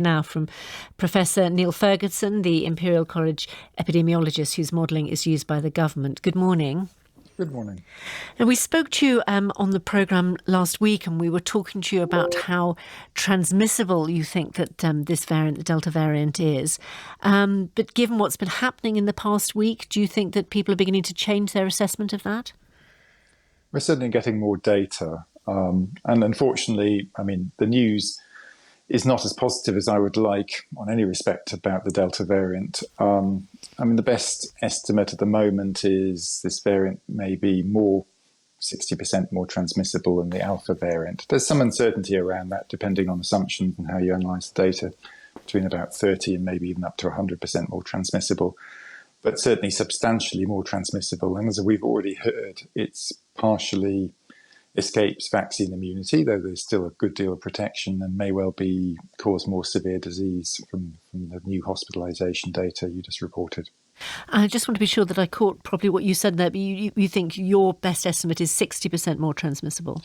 Now from Professor Neil Ferguson, the Imperial College epidemiologist whose modelling is used by the government. Good morning. Good morning. And we spoke to you on the programme last week, and we were talking to you about how transmissible you think that this variant, the Delta variant, is. But given what's been happening in the past week, do you think that people are beginning to change their assessment of that? We're certainly getting more data. And unfortunately, the news is not as positive as I would like on any respect about the Delta variant. The best estimate at the moment is this variant may be 60% more transmissible than the Alpha variant. There's some uncertainty around that depending on assumptions and how you analyse the data, between about 30 and maybe even up to 100% more transmissible, but certainly substantially more transmissible. And as we've already heard, it's partially escapes vaccine immunity, though there's still a good deal of protection, and may well cause more severe disease from the new hospitalisation data you just reported. I just want to be sure that I caught properly what you said there, but you think your best estimate is 60% more transmissible?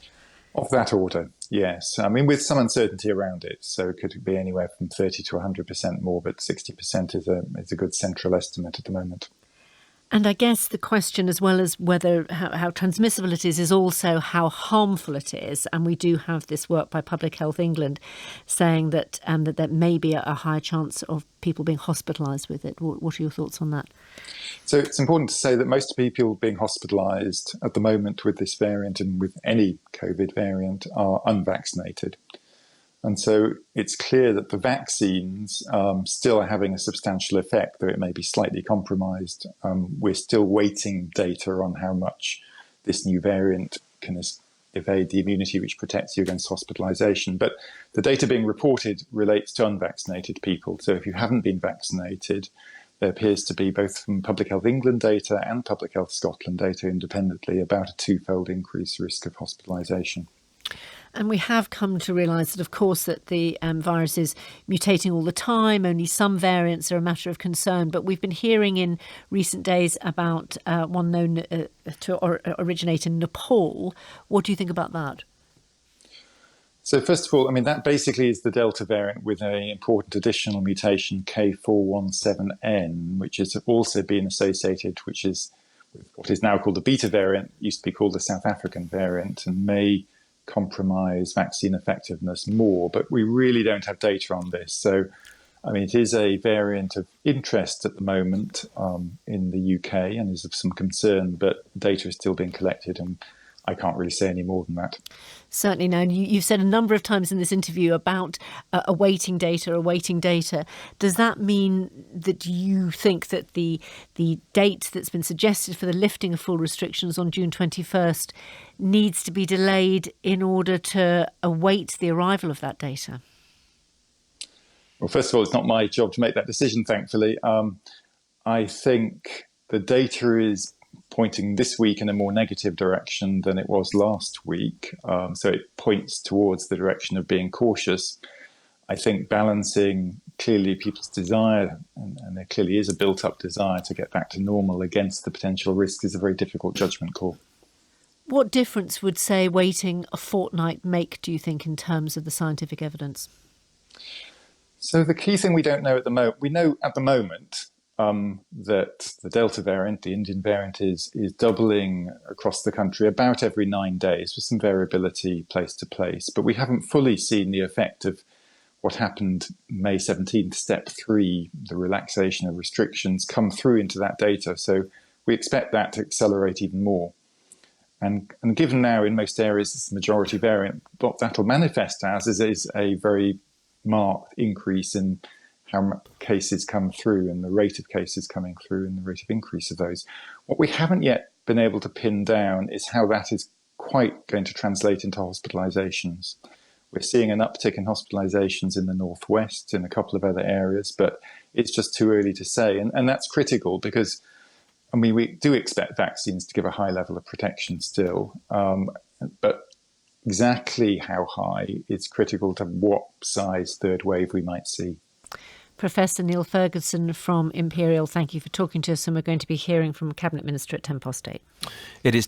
Of that order, yes. With some uncertainty around it, so it could be anywhere from 30 to 100% more, but 60% is a good central estimate at the moment. And I guess the question, as well as how transmissible it is also how harmful it is. And we do have this work by Public Health England saying that there may be a higher chance of people being hospitalised with it. What are your thoughts on that? So it's important to say that most people being hospitalised at the moment with this variant and with any COVID variant are unvaccinated. And so it's clear that the vaccines still are having a substantial effect, though it may be slightly compromised. We're still waiting data on how much this new variant can evade the immunity which protects you against hospitalisation. But the data being reported relates to unvaccinated people. So if you haven't been vaccinated, there appears to be, both from Public Health England data and Public Health Scotland data independently, about a twofold increased risk of hospitalisation. And we have come to realise that, of course, that the virus is mutating all the time. Only some variants are a matter of concern. But we've been hearing in recent days about one known to originate in Nepal. What do you think about that? So first of all, that basically is the Delta variant with an important additional mutation, K417N, which has also been associated, which is what is now called the Beta variant, used to be called the South African variant, and may compromise vaccine effectiveness more, but we really don't have data on this. So, it is a variant of interest at the moment in the UK and is of some concern, but data is still being collected and I can't really say any more than that. Certainly. Now, you've said a number of times in this interview about awaiting data. Does that mean that you think that the date that's been suggested for the lifting of full restrictions on June 21st needs to be delayed in order to await the arrival of that data? Well, first of all, it's not my job to make that decision, thankfully. I think the data is pointing this week in a more negative direction than it was last week. So it points towards the direction of being cautious. I think balancing clearly people's desire, and there clearly is a built-up desire to get back to normal against the potential risk, is a very difficult judgment call. What difference would, say, waiting a fortnight make, do you think, in terms of the scientific evidence? So the key thing we don't know at the moment, we know at the moment that the Delta variant, the Indian variant, is doubling across the country about every 9 days with some variability place to place. But we haven't fully seen the effect of what happened May 17th, step 3, the relaxation of restrictions, come through into that data. So we expect that to accelerate even more. And given now in most areas it's the majority variant, what that'll manifest as is a very marked increase in how cases come through and the rate of cases coming through and the rate of increase of those. What we haven't yet been able to pin down is how that is quite going to translate into hospitalisations. We're seeing an uptick in hospitalisations in the northwest, in a couple of other areas, but it's just too early to say. And that's critical because, we do expect vaccines to give a high level of protection still, but exactly how high is critical to what size third wave we might see. Professor Neil Ferguson from Imperial, thank you for talking to us, and we're going to be hearing from Cabinet Minister at 8:10. It is